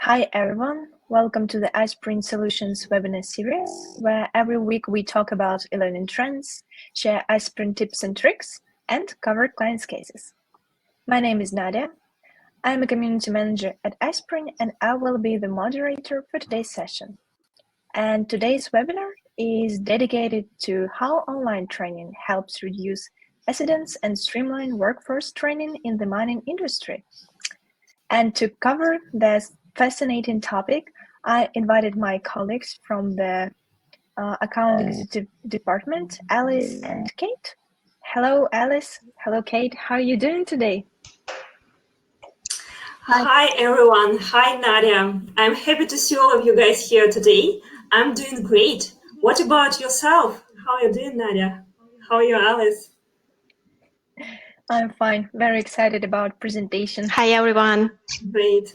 Hi everyone, welcome to the Ispring Solutions webinar series, where every week we talk about e-learning trends, share Ispring tips and tricks, and cover clients' cases. My name is Nadia. I'm a community manager at Ispring, and I will be the moderator for today's session. And today's webinar is dedicated to how online training helps reduce accidents and streamline workforce training in the mining industry. And to cover this fascinating topic, I invited my colleagues from the account executive department, Alice and Kate. Hello, Alice. Hello, Kate. How are you doing today? Hi, everyone. Hi, Nadia. I'm happy to see all of you guys here today. I'm doing great. What about yourself? How are you doing, Nadia? How are you, Alice? I'm fine. Very excited about presentation. Hi, everyone. Great.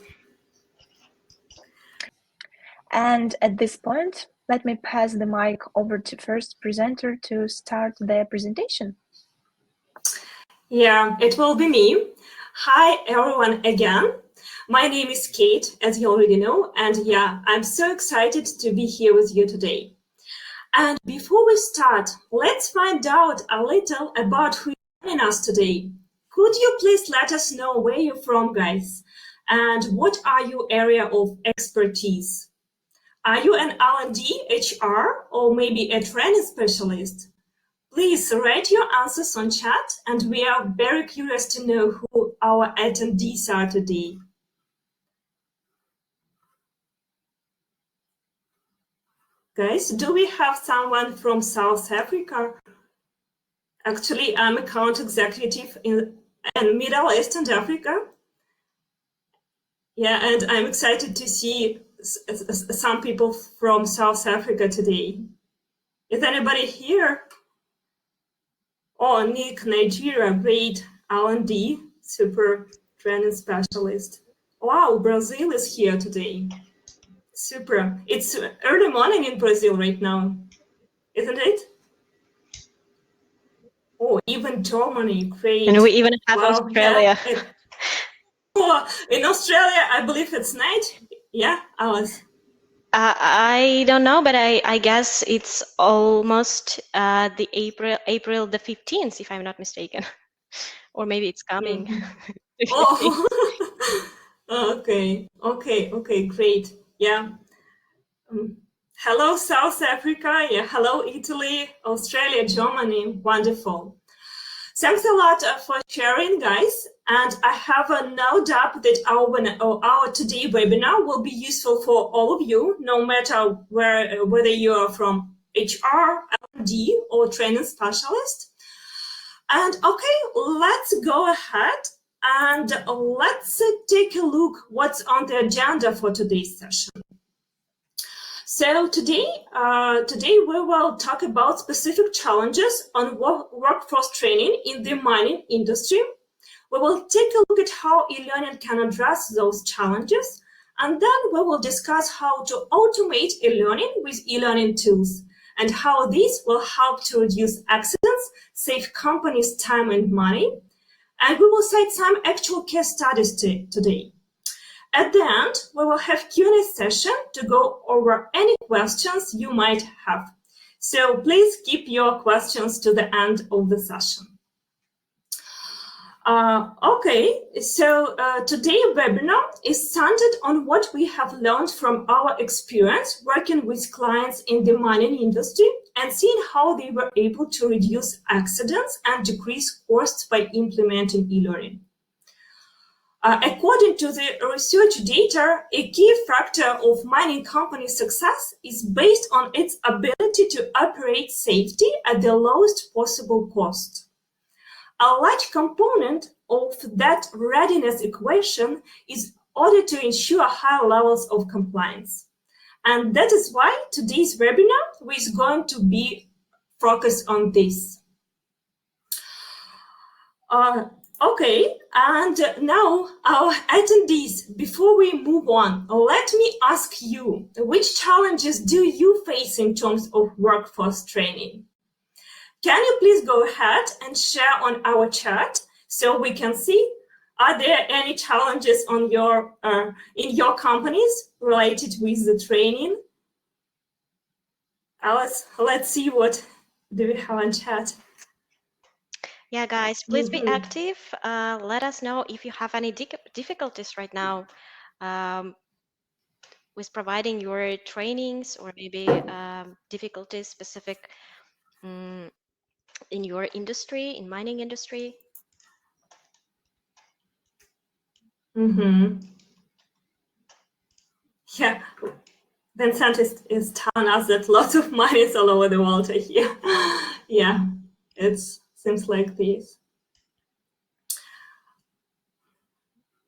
And at this point, let me pass the mic over to first presenter to start the presentation. Yeah, it will be me. Hi, everyone, again. My name is Kate, as you already know, and yeah, I'm so excited to be here with you today. And before we start, let's find out a little about who is joining us today. Could you please let us know where you're from, guys? And what are your area of expertise? Are you an L&D, HR, or maybe a training specialist? Please write your answers on chat, and we are very curious to know who our attendees are today. Guys, do we have someone from South Africa? Actually, I'm account executive in Middle East and Africa. Yeah, and I'm excited to see some people from South Africa today. Is anybody here? Oh, Nick, Nigeria, great. L&D, super training specialist. Wow, Brazil is here today. Super. It's early morning in Brazil right now, isn't it? Oh, even Germany, great. And we even have Wow, Australia. Yeah. Oh, in Australia, I believe it's night. Yeah, Alice. I don't know, but I guess it's almost the April the 15th, if I'm not mistaken. Or maybe it's coming. Oh, okay, great. Yeah. Hello, South Africa. Yeah, hello, Italy, Australia, Germany. Wonderful. Thanks a lot for sharing, guys. And I have no doubt that our today webinar will be useful for all of you, no matter whether you are from HR, L&D, or training specialist. And okay, let's go ahead and let's take a look what's on the agenda for today's session. So today we will talk about specific challenges on workforce training in the mining industry. We will take a look at how e-learning can address those challenges, and then we will discuss how to automate e-learning with e-learning tools and how these will help to reduce accidents, save companies time and money. And we will cite some actual case studies today. At the end, we will have Q&A session to go over any questions you might have. So please keep your questions to the end of the session. Okay, so today's webinar is centered on what we have learned from our experience working with clients in the mining industry and seeing how they were able to reduce accidents and decrease costs by implementing e-learning. According to the research data, a key factor of mining company success is based on its ability to operate safety at the lowest possible cost. A large component of that readiness equation is order to ensure high levels of compliance. And that is why today's webinar is going to be focused on this. Okay, and now our attendees, before we move on, let me ask you, which challenges do you face in terms of workforce training? Can you please go ahead and share on our chat so we can see, are there any challenges on your in your companies related with the training? Alice, let's see what do we have on chat. Yeah, guys, please be active. Let us know if you have any difficulties right now with providing your trainings, or maybe difficulties specific in your industry, in mining industry. Yeah, Vincent is telling us that lots of miners all over the world are here. Yeah, it seems like this.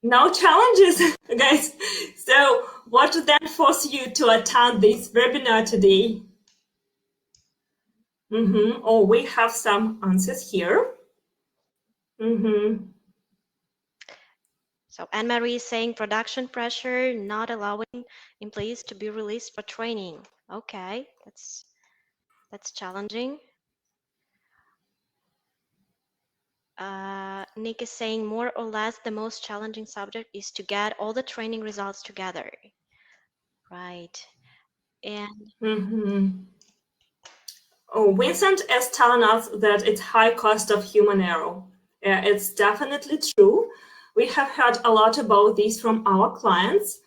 No challenges, guys. So what then forced you to attend this webinar today? Oh, we have some answers here. So Anne-Marie is saying production pressure, not allowing employees to be released for training. Okay, that's challenging. Nick is saying more or less the most challenging subject is to get all the training results together. Right. And Oh, Vincent is telling us that it's high cost of human error. Yeah, it's definitely true. We have heard a lot about this from our clients.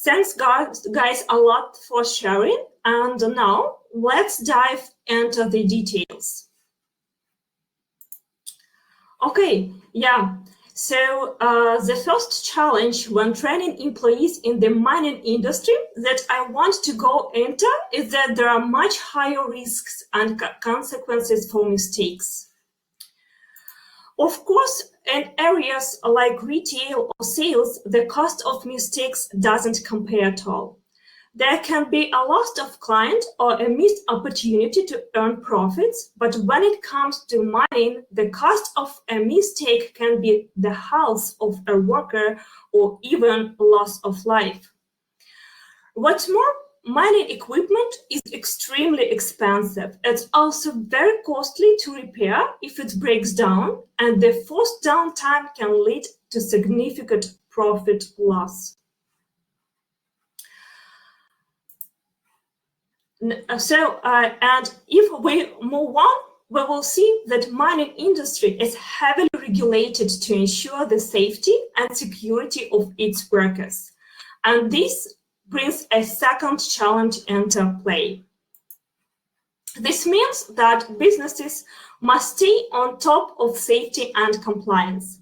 Thanks, guys, a lot for sharing. And now let's dive into the details. Okay, yeah. So the first challenge when training employees in the mining industry that I want to go into is that there are much higher risks and consequences for mistakes. Of course, in areas like retail or sales, the cost of mistakes doesn't compare at all. There can be a loss of client or a missed opportunity to earn profits, but when it comes to mining, the cost of a mistake can be the health of a worker or even loss of life. What's more, mining equipment is extremely expensive. It's also very costly to repair if it breaks down, and the forced downtime can lead to significant profit loss. So, and if we move on, we will see that mining industry is heavily regulated to ensure the safety and security of its workers. And this brings a second challenge into play. This means that businesses must stay on top of safety and compliance.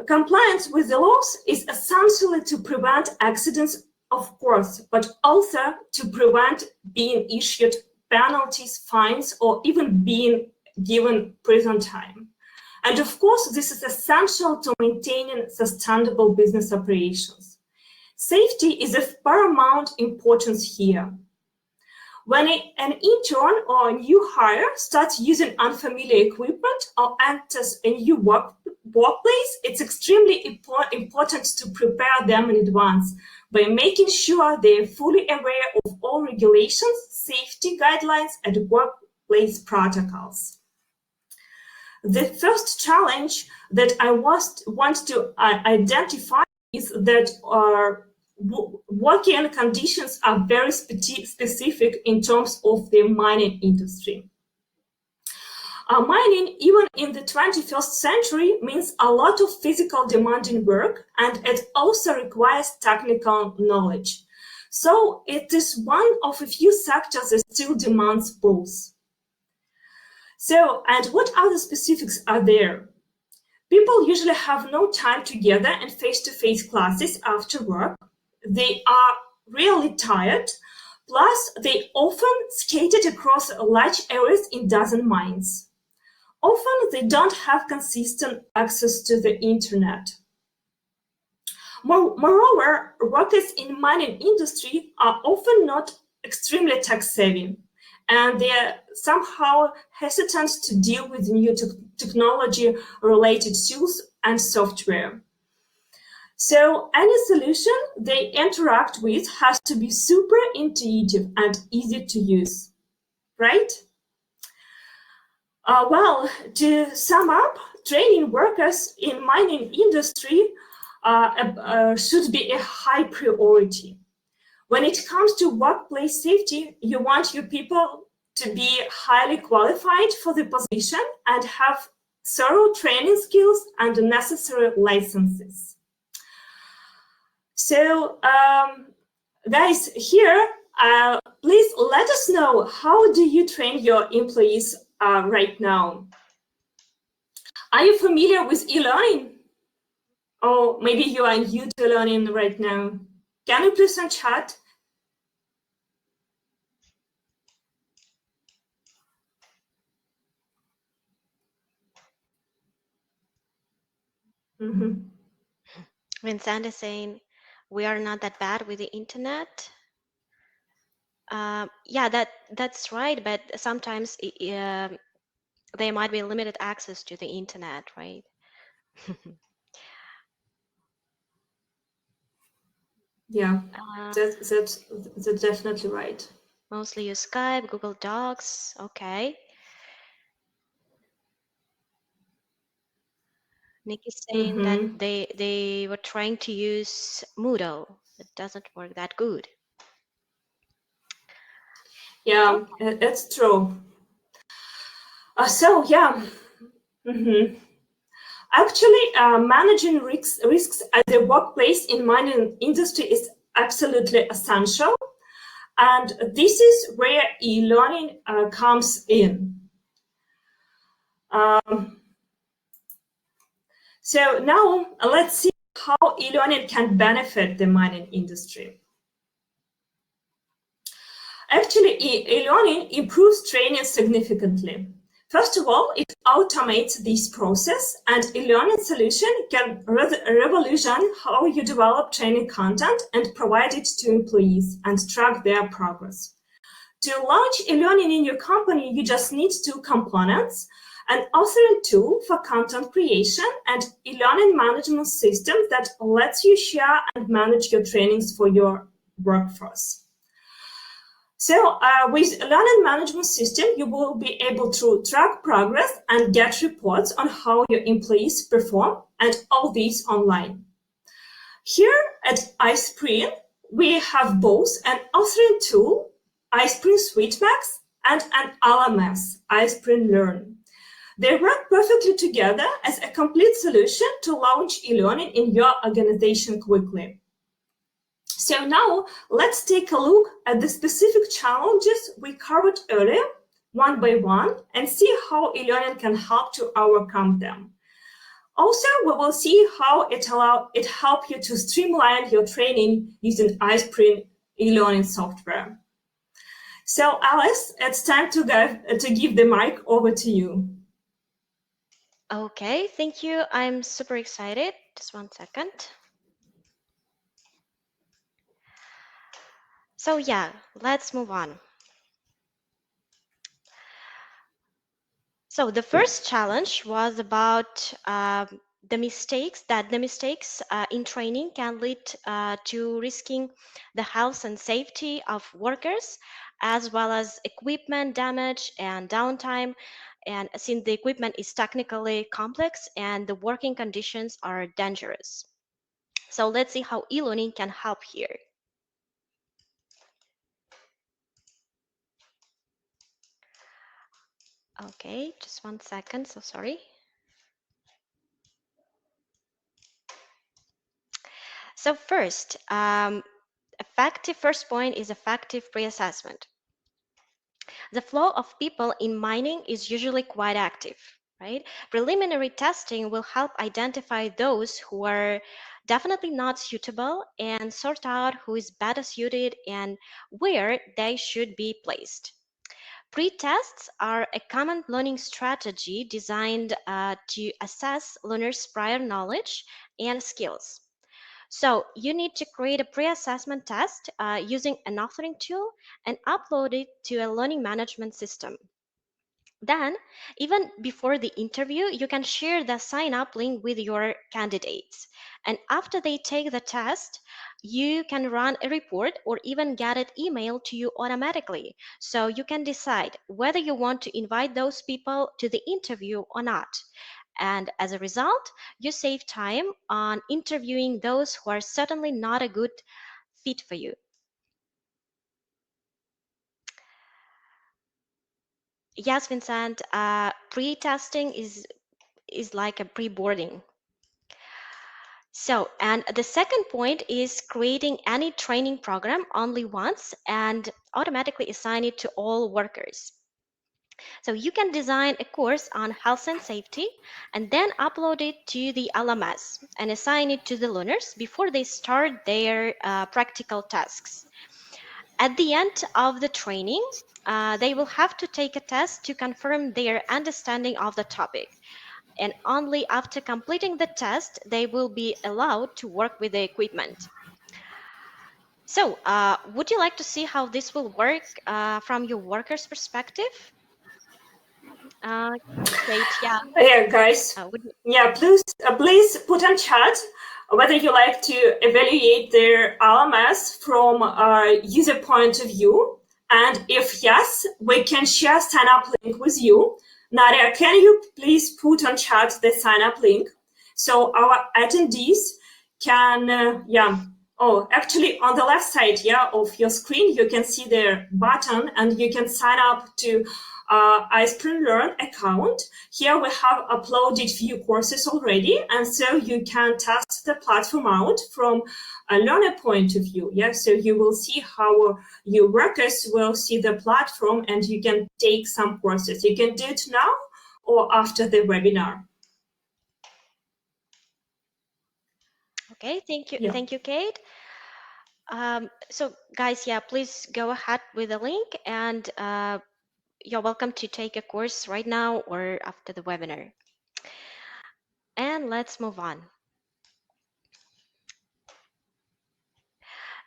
Compliance with the laws is essentially to prevent accidents, of course, but also to prevent being issued penalties, fines, or even being given prison time. And of course, this is essential to maintaining sustainable business operations. Safety is of paramount importance here. When an intern or a new hire starts using unfamiliar equipment or enters a new workplace, it's extremely important to prepare them in advance by making sure they're fully aware of all regulations, safety guidelines, and workplace protocols. The first challenge that I want to identify is that working conditions are very specific in terms of the mining industry. Mining, even in the 21st century, means a lot of physical demanding work, and it also requires technical knowledge. So it is one of a few sectors that still demands both. So, and what other specifics are there? People usually have no time together in face-to-face classes after work. They are really tired, plus they often skated across large areas in dozen mines. Often they don't have consistent access to the internet. Moreover, workers in mining industry are often not extremely tech-savvy, and they are somehow hesitant to deal with new technology-related tools and software. So any solution they interact with has to be super intuitive and easy to use, right? Well, to sum up, training workers in mining industry should be a high priority. When it comes to workplace safety, you want your people to be highly qualified for the position and have thorough training skills and the necessary licenses. So, guys, here, please let us know, how do you train your employees right now? Are you familiar with eLearning? Or maybe you are new to learning right now. Can you please send chat? Vincent is saying, we are not that bad with the internet. Yeah, that's right, but sometimes there might be limited access to the internet, right? Yeah, that's definitely right. Mostly use Skype, Google Docs. Okay. Nick is saying that they were trying to use Moodle. It doesn't work that good. Yeah, it's true. So yeah, actually, managing risks at the workplace in mining industry is absolutely essential, and this is where e-learning comes in. So now let's see how e-learning can benefit the mining industry. Actually, e-learning improves training significantly. First of all, it automates this process, and e-learning solution can revolutionize how you develop training content and provide it to employees and track their progress. To launch e-learning in your company, you just need two components: an authoring tool for content creation and e-learning management system that lets you share and manage your trainings for your workforce. So with learning management system, you will be able to track progress and get reports on how your employees perform, and all these online. Here at Ispring, we have both an authoring tool, Ispring SuiteMax, and an LMS, Ispring Learn. They work perfectly together as a complete solution to launch e-learning in your organization quickly. So now let's take a look at the specific challenges we covered earlier, one by one, and see how e-learning can help to overcome them. Also, we will see how it helps you to streamline your training using Ispring e-learning software. So Alice, it's time to give the mic over to you. Okay, thank you. I'm super excited. Just 1 second. So yeah, let's move on. So the first challenge was about the mistakes in training can lead to risking the health and safety of workers, as well as equipment damage and downtime. And since the equipment is technically complex and the working conditions are dangerous. So let's see how e-learning can help here. Okay, just 1 second, so sorry. So first point is effective pre-assessment. The flow of people in mining is usually quite active, right? Preliminary testing will help identify those who are definitely not suitable and sort out who is better suited and where they should be placed. Pre-tests are a common learning strategy designed to assess learners' prior knowledge and skills. So you need to create a pre-assessment test using an authoring tool and upload it to a learning management system. Then, even before the interview, you can share the sign up link with your candidates. And after they take the test, you can run a report or even get it emailed to you automatically. So you can decide whether you want to invite those people to the interview or not. And as a result, you save time on interviewing those who are certainly not a good fit for you. Yes, Vincent, pre-testing is like a pre-boarding. So, and the second point is creating any training program only once and automatically assign it to all workers. So you can design a course on health and safety and then upload it to the LMS and assign it to the learners before they start their practical tasks. At the end of the training, they will have to take a test to confirm their understanding of the topic. And only after completing the test, they will be allowed to work with the equipment. So, would you like to see how this will work from your worker's perspective? Kate, yeah. Yeah, guys. Would you... Yeah, please put on chat whether you like to evaluate their LMS from a user point of view. And if yes, we can share sign up link with you. Nadia, can you please put on chat the sign up link so our attendees can, Oh, actually, on the left side, of your screen, you can see the button, and you can sign up to Ispring Learn account. Here we have uploaded few courses already, and so you can test the platform out from a learner point of view. Yeah, so you will see how your workers will see the platform, and you can take some courses. You can do it now or after the webinar. Okay, thank you. Yeah. Thank you, Kate. So guys, yeah, please go ahead with the link, and you're welcome to take a course right now or after the webinar. And let's move on.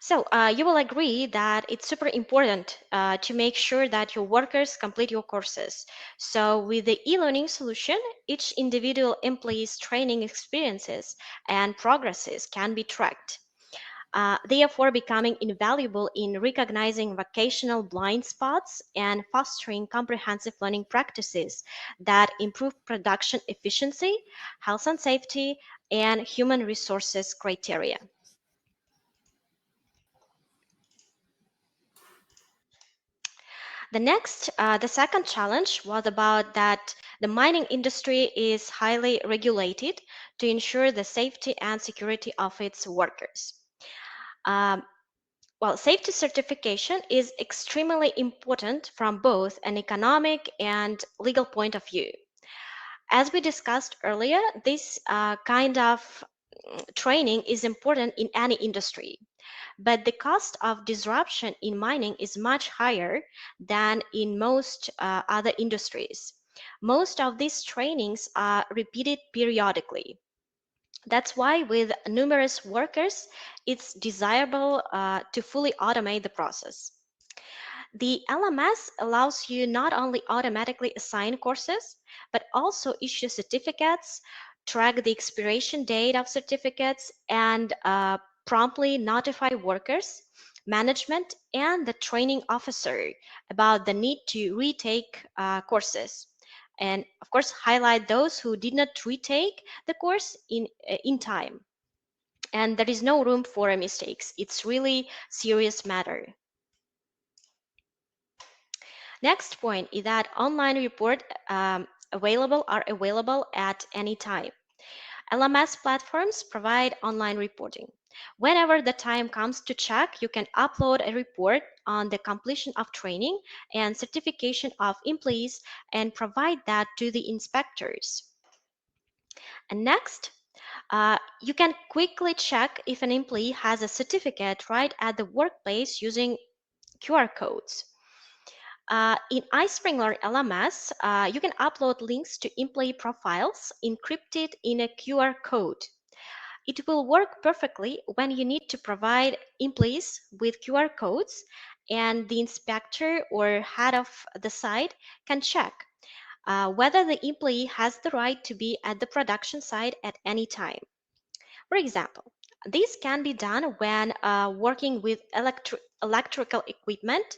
So you will agree that it's super important to make sure that your workers complete your courses. So with the e-learning solution, each individual employee's training experiences and progresses can be tracked. Therefore becoming invaluable in recognizing vocational blind spots and fostering comprehensive learning practices that improve production efficiency, health and safety, and human resources criteria. The second challenge was about that the mining industry is highly regulated to ensure the safety and security of its workers. Well, safety certification is extremely important from both an economic and legal point of view. As we discussed earlier, this kind of training is important in any industry. But the cost of disruption in mining is much higher than in most other industries. Most of these trainings are repeated periodically. That's why with numerous workers, it's desirable to fully automate the process. The LMS allows you not only automatically assign courses, but also issue certificates, track the expiration date of certificates, and promptly notify workers, management, and the training officer about the need to retake courses. And of course, highlight those who did not retake the course in time. And there is no room for mistakes. It's really serious matter. Next point is that online report are available at any time. LMS platforms provide online reporting. Whenever the time comes to check, you can upload a report on the completion of training and certification of employees and provide that to the inspectors. And next, you can quickly check if an employee has a certificate right at the workplace using QR codes. In Ispring LMS, you can upload links to employee profiles encrypted in a QR code. It will work perfectly when you need to provide employees with QR codes and the inspector or head of the site can check. whether the employee has the right to be at the production site at any time. For example, this can be done when working with electrical equipment,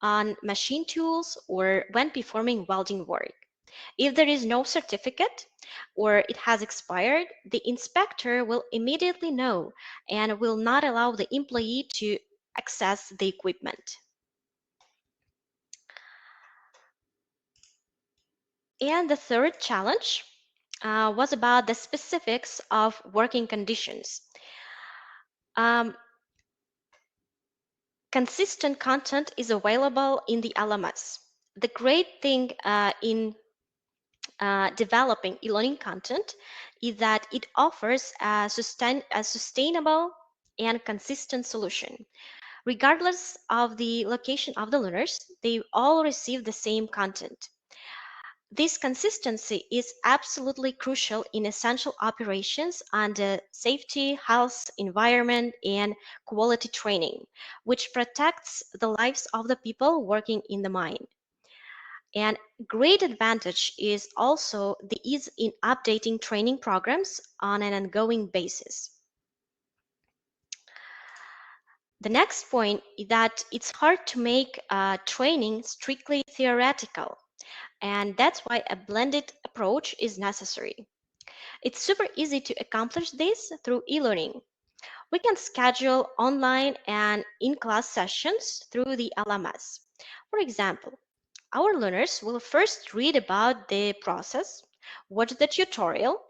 on machine tools, or when performing welding work. If there is no certificate or it has expired, the inspector will immediately know and will not allow the employee to access the equipment. And the third challenge was about the specifics of working conditions. Consistent content is available in the LMS. The great thing in developing e-learning content is that it offers a sustainable and consistent solution. Regardless of the location of the learners, they all receive the same content. This consistency is absolutely crucial in essential operations under safety, health, environment, and quality training, which protects the lives of the people working in the mine. And great advantage is also the ease in updating training programs on an ongoing basis. The next point is that it's hard to make training strictly theoretical, and that's why a blended approach is necessary. It's super easy to accomplish this through e-learning. We can schedule online and in-class sessions through the LMS. For example, our learners will first read about the process, watch the tutorial,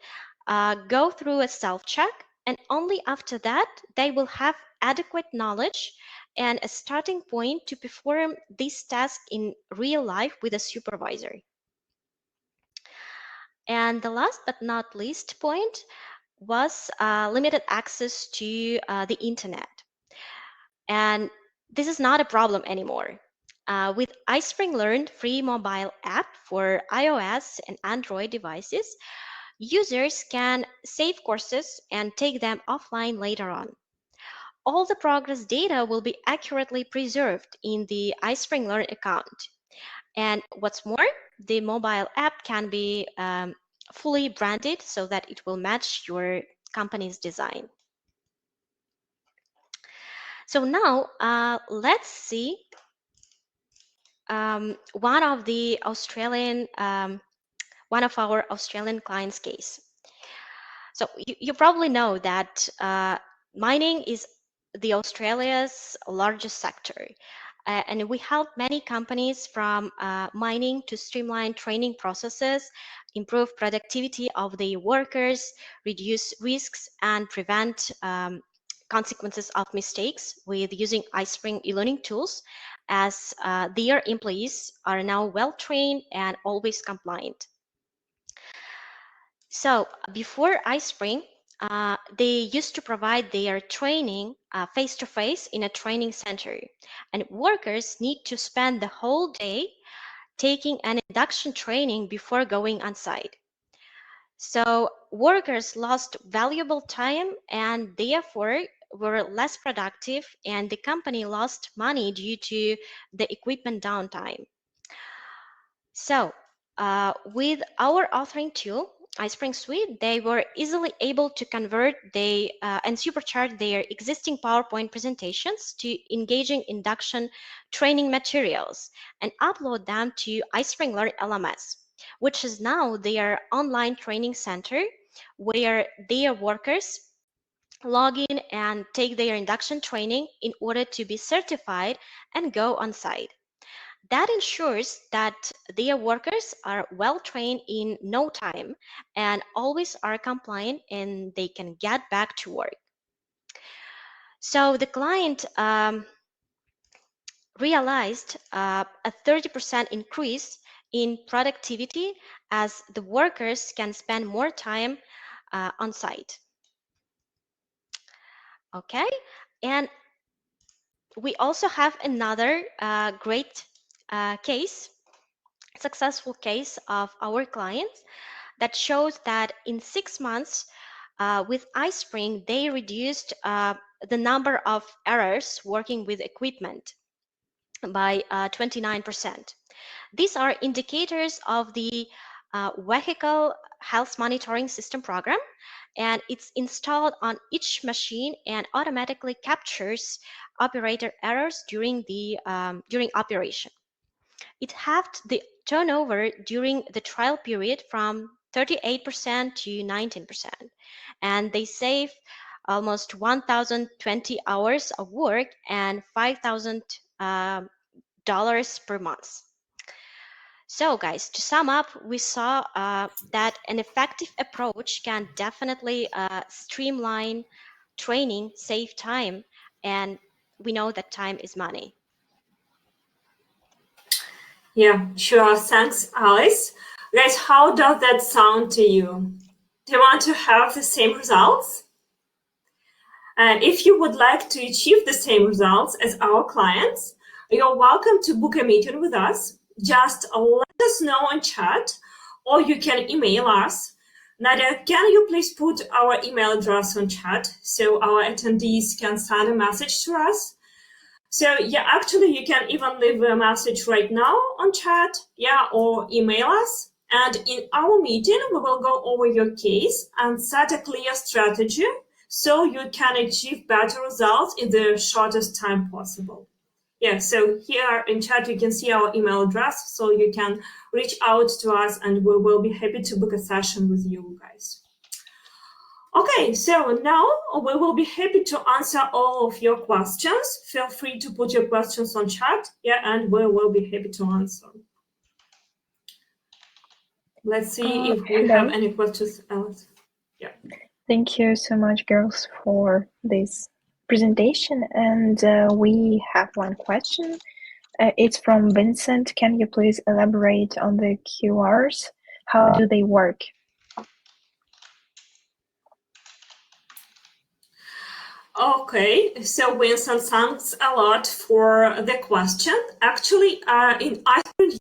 go through a self-check, and only after that they will have adequate knowledge and a starting point to perform this task in real life with a supervisor. And the last but not least point was limited access to the internet. And this is not a problem anymore. With Ispring Learn free mobile app for iOS and Android devices, users can save courses and take them offline later on. All the progress data will be accurately preserved in the Ispring Learn account. And what's more, the mobile app can be fully branded so that it will match your company's design. So now let's see one of our Australian clients' case. So you probably know that mining is the Australia's largest sector. And we help many companies from mining to streamline training processes, improve productivity of the workers, reduce risks, and prevent consequences of mistakes with using Ispring e-learning tools, as their employees are now well-trained and always compliant. So before Ispring, they used to provide their training face-to-face in a training center, and workers need to spend the whole day taking an induction training before going on site. So workers lost valuable time and therefore were less productive, and the company lost money due to the equipment downtime. So with our authoring tool, Ispring Suite, they were easily able to convert and supercharge their existing PowerPoint presentations to engaging induction training materials and upload them to Ispring Learn LMS, which is now their online training center where their workers log in and take their induction training in order to be certified and go on site. That ensures that their workers are well trained in no time and always are compliant and they can get back to work. So the client realized a 30% increase in productivity as the workers can spend more time on site. Okay, and we also have another great successful case of our clients that shows that in 6 months with Ispring, they reduced the number of errors working with equipment by 29%. These are indicators of the vehicle health monitoring system program, and it's installed on each machine and automatically captures operator errors during operation. It halved the turnover during the trial period from 38% to 19%, and they save almost 1,020 hours of work and $5,000 per month. So guys, to sum up, we saw that an effective approach can definitely streamline training, save time, and we know that time is money. Yeah, sure. Thanks, Alice. Guys, how does that sound to you? Do you want to have the same results? If you would like to achieve the same results as our clients, you're welcome to book a meeting with us. Just let us know in chat, or you can email us. Nadia, can you please put our email address on chat so our attendees can send a message to us? So yeah, actually you can even leave a message right now on chat, yeah, or email us. And in our meeting, we will go over your case and set a clear strategy so you can achieve better results in the shortest time possible. Yeah, so here in chat, you can see our email address, so you can reach out to us and we will be happy to book a session with you guys. Okay, so now we will be happy to answer all of your questions. Feel free to put your questions on chat, yeah, and we will be happy to answer. Let's see if we have any questions, Alice. Yeah. Thank you so much, girls, for this presentation. And we have one question. It's from Vincent. Can you please elaborate on the QRs? How do they work? Okay, so Vincent, thanks a lot for the question. Actually, in Ispring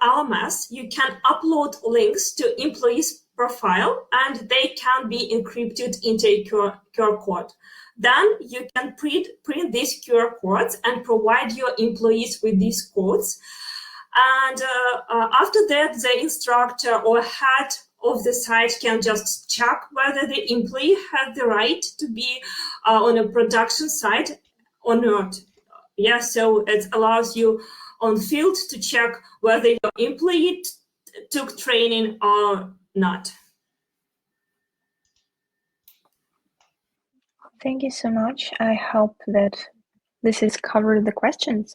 LMS, you can upload links to employees' profile and they can be encrypted into a QR code. Then you can print these QR codes and provide your employees with these codes. And after that, the instructor or head of the site can just check whether the employee has the right to be on a production site or not. Yeah, so it allows you on field to check whether your employee took training or not. Thank you so much. I hope that this has covered the question,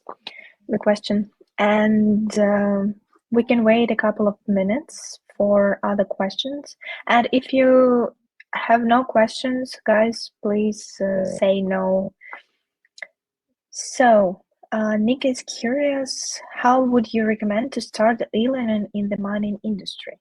and we can wait a couple of minutes for other questions. And if you have no questions, guys, please say no. So Nick is curious, how would you recommend to start e-learning in the mining industry?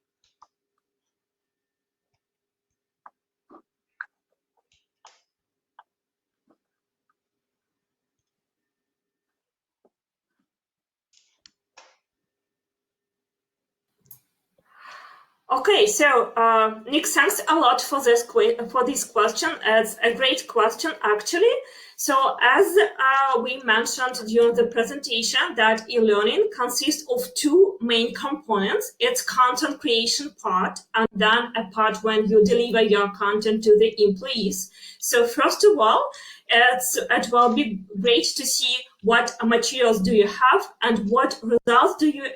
Okay, so Nick, thanks a lot for this question. It's a great question, actually. So as we mentioned during the presentation, that e-learning consists of two main components. It's content creation part, and then a part when you deliver your content to the employees. So first of all, it will be great to see what materials do you have and what results do you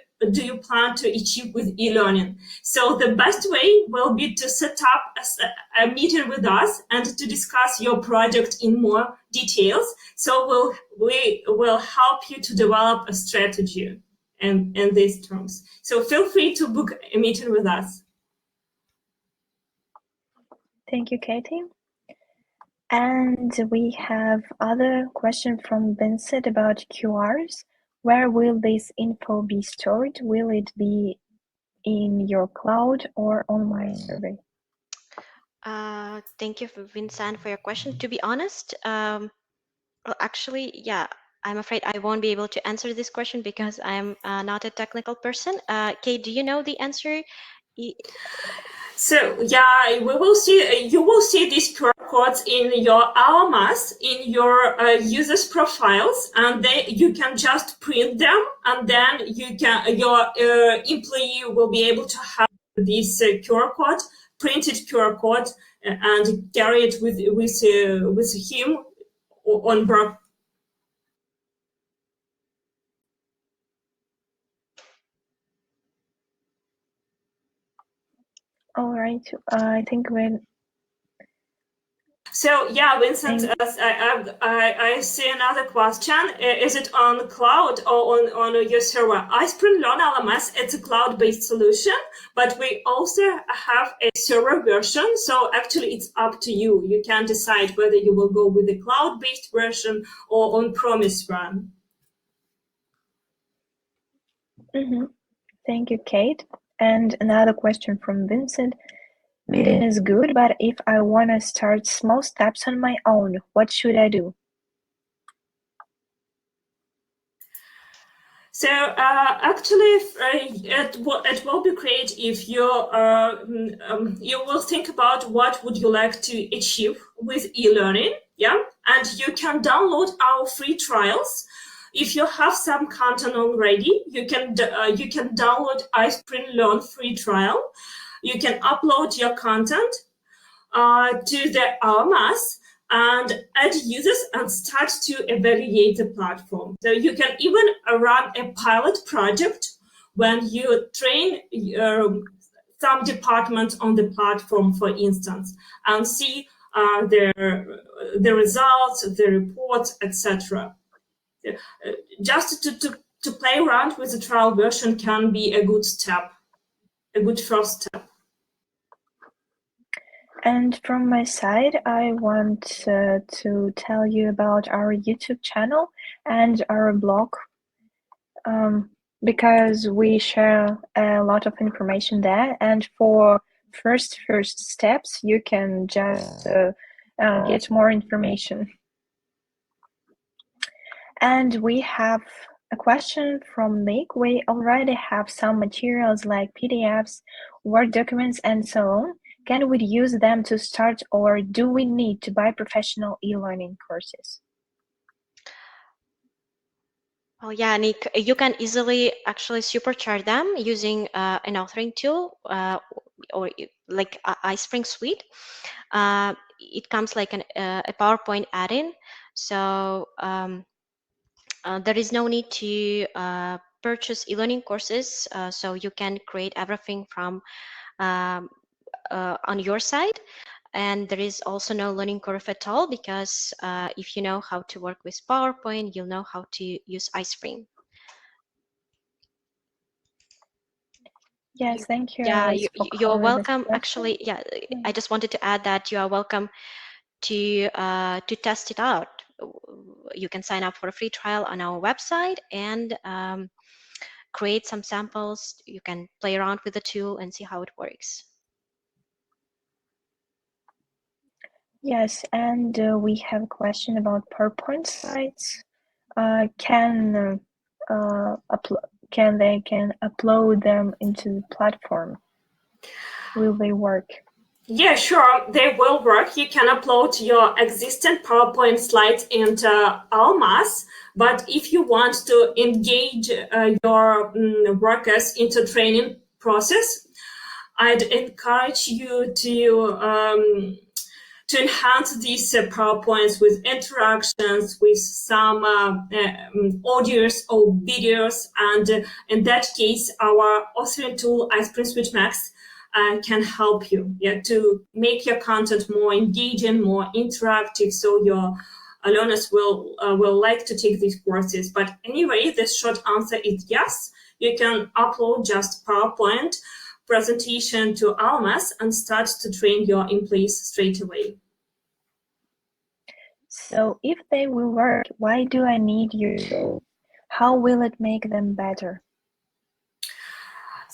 plan to achieve with e-learning. So the best way will be to set up a meeting with us and to discuss your project in more details. So we will help you to develop a strategy in these terms. So feel free to book a meeting with us. Thank you, Katie. And we have other question from Vincent about QRs. Where will this info be stored? Will it be in your cloud or on my survey? Thank you, Vincent, for your question. To be honest, actually, yeah, I'm afraid I won't be able to answer this question because I'm not a technical person. Kate, do you know the answer? So yeah, we will see. You will see these QR codes in your LMS, in your users' profiles, and you can just print them, and then your employee will be able to have this QR code, printed QR code, and carry it with him on work. All right. I think when. So yeah, Vincent, I see another question. Is it on cloud or on your server? Ispring LMS, it's a cloud-based solution, but we also have a server version. So actually, it's up to you. You can decide whether you will go with the cloud-based version or on-premise one. Thank you, Kate. And another question from Vincent. Bidding is good, but if I want to start small steps on my own, what should I do? So actually, it will be great if you will think about what would you like to achieve with eLearning, yeah, and you can download our free trials. If you have some content already, you can download Ispring Learn free trial. You can upload your content to the LMS and add users and start to evaluate the platform. So you can even run a pilot project when you train some department on the platform, for instance, and see the results, the reports, etc. Just to play around with the trial version can be a good step, a good first step. And from my side, I want to tell you about our YouTube channel and our blog, because we share a lot of information there. And for first steps, you can just get more information. And we have a question from Nick. We already have some materials like PDFs, Word documents, and so on. Can we use them to start, or do we need to buy professional e-learning courses? Well, yeah, Nick, you can easily actually supercharge them using an authoring tool or like Ispring Suite. It comes like a PowerPoint add-in. So there is no need to purchase e-learning courses. So you can create everything from on your side. And there is also no learning curve at all, because if you know how to work with PowerPoint, you'll know how to use Ispring. Yes, thank you. Yeah, you're welcome. Actually, yeah, I just wanted to add that you are welcome to test it out. You can sign up for a free trial on our website and create some samples. You can play around with the tool and see how it works. Yes, and we have a question about PowerPoint slides. Can they upload them into the platform? Will they work? Yeah, sure, they will work. You can upload your existing PowerPoint slides into LMS, but if you want to engage your workers into training process, I'd encourage you to enhance these PowerPoints with interactions, with some audios or videos, and in that case, our authoring tool, Ispring Switch Max, can help you to make your content more engaging, more interactive, so your learners will like to take these courses. But anyway, the short answer is yes. You can upload just PowerPoint presentation to LMS and start to train your employees straight away. So if they will work, why do I need your tool? How will it make them better?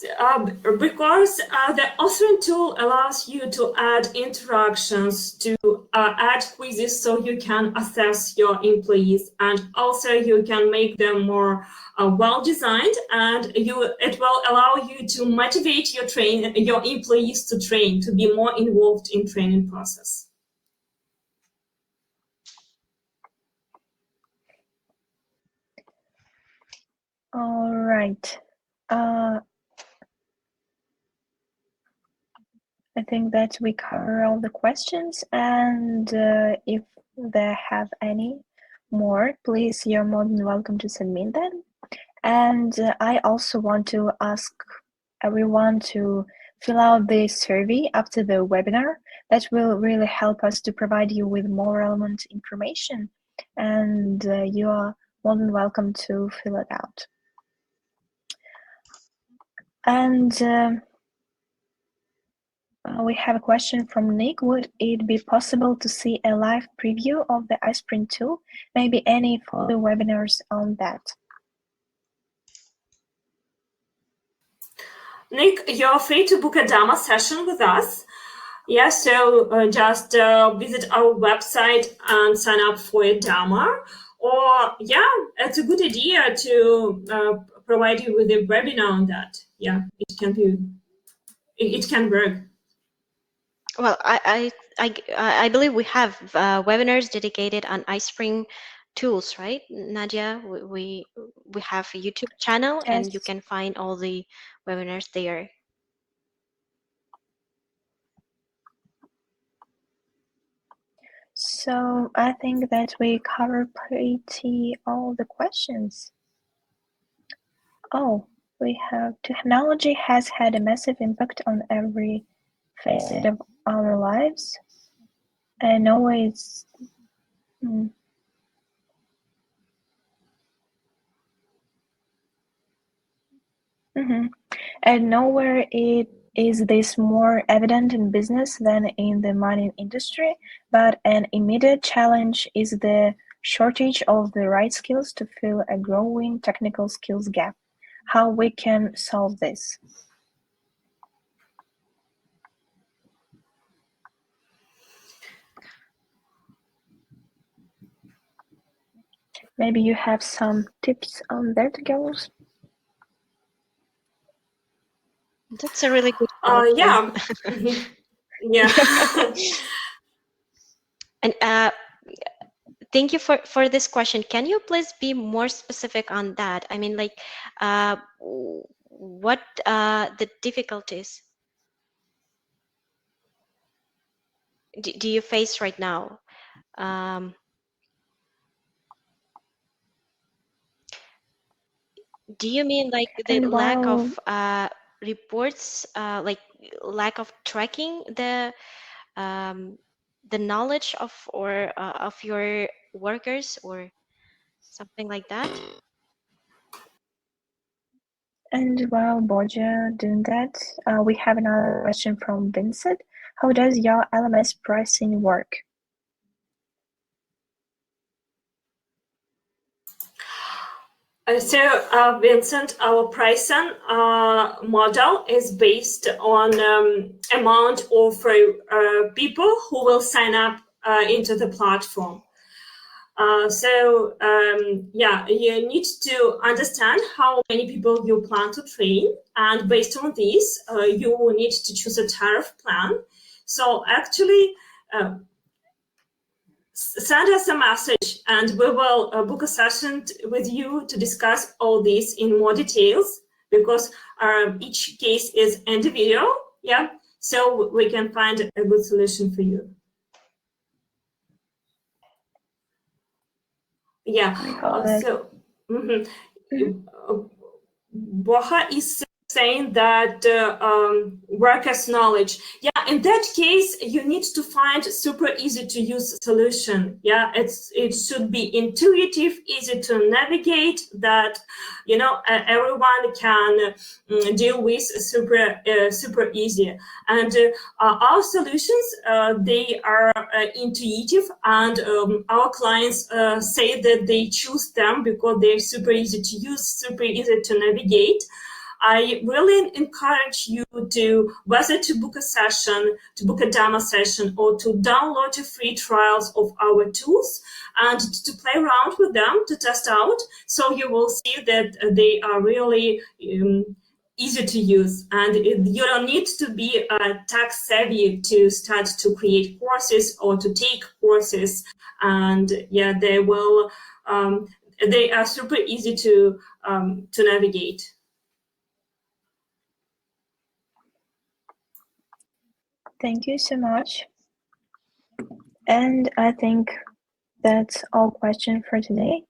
Because the authoring tool allows you to add interactions, to add quizzes so you can assess your employees, and also you can make them more well-designed, and it will allow you to motivate your employees to train, to be more involved in training process. All right. I think that we cover all the questions, and if they have any more, please, you're more than welcome to submit them. And I also want to ask everyone to fill out the survey after the webinar. That will really help us to provide you with more relevant information, and you are more than welcome to fill it out. And we have a question from Nick. Would it be possible to see a live preview of the Ispring tool? Maybe any further webinars on that? Nick, you're free to book a demo session with us. Yeah, so just visit our website and sign up for a demo. Or yeah, it's a good idea to provide you with a webinar on that. Yeah, it can work. Well, I believe we have webinars dedicated on Ispring tools, right, Nadia? We have a YouTube channel, Yes. and you can find all the webinars there. So I think that we covered pretty all the questions. Oh, we have technology has had a massive impact on every facet of our lives. And always And nowhere is this more evident in business than in the mining industry, but an immediate challenge is the shortage of the right skills to fill a growing technical skills gap. How we can solve this? Maybe you have some tips on that, girls? That's a really good question. Yeah. Yeah. And thank you for this question. Can you please be more specific on that? I mean, like, what the difficulties do you face right now? Do you mean like the lack of reports, like lack of tracking the knowledge of of your workers or something like that? And while Borja doing that, we have another question from Vincent. How does your LMS pricing work? So, Vincent, our pricing model is based on amount of people who will sign up into the platform. Yeah, you need to understand how many people you plan to train, and based on this, you will need to choose a tariff plan. So actually, send us a message and we will book a session with you to discuss all this in more details, because each case is individual. Yeah, so we can find a good solution for you. Yeah. Borja is saying that workers' knowledge. Yeah, in that case, you need to find super easy to use solution. Yeah, it should be intuitive, easy to navigate, that everyone can deal with super easy. And our solutions, they are intuitive, and our clients say that they choose them because they're super easy to use, super easy to navigate. I really encourage you to whether to book a session, to book a demo session, or to download free trials of our tools and to play around with them, to test out. So you will see that they are really easy to use, and you don't need to be tech savvy to start to create courses or to take courses. And yeah, they will they are super easy to navigate. Thank you so much. And I think that's all questions for today.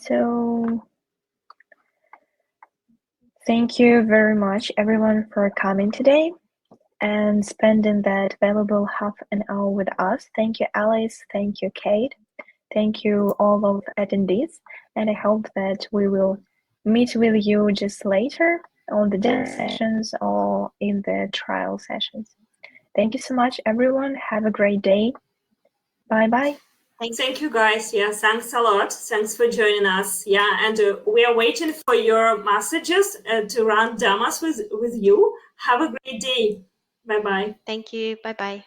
So thank you very much, everyone, for coming today and spending that valuable half an hour with us. Thank you, Alice. Thank you, Kate. Thank you, all of attendees. And I hope that we will meet with you just later on the demo sessions or in the trial sessions. Thank you so much, everyone. Have a great day. Bye-bye. Thank you, guys. Yeah, thanks a lot. Thanks for joining us. Yeah, and we are waiting for your messages to run demos with you. Have a great day. Bye-bye. Thank you. Bye-bye.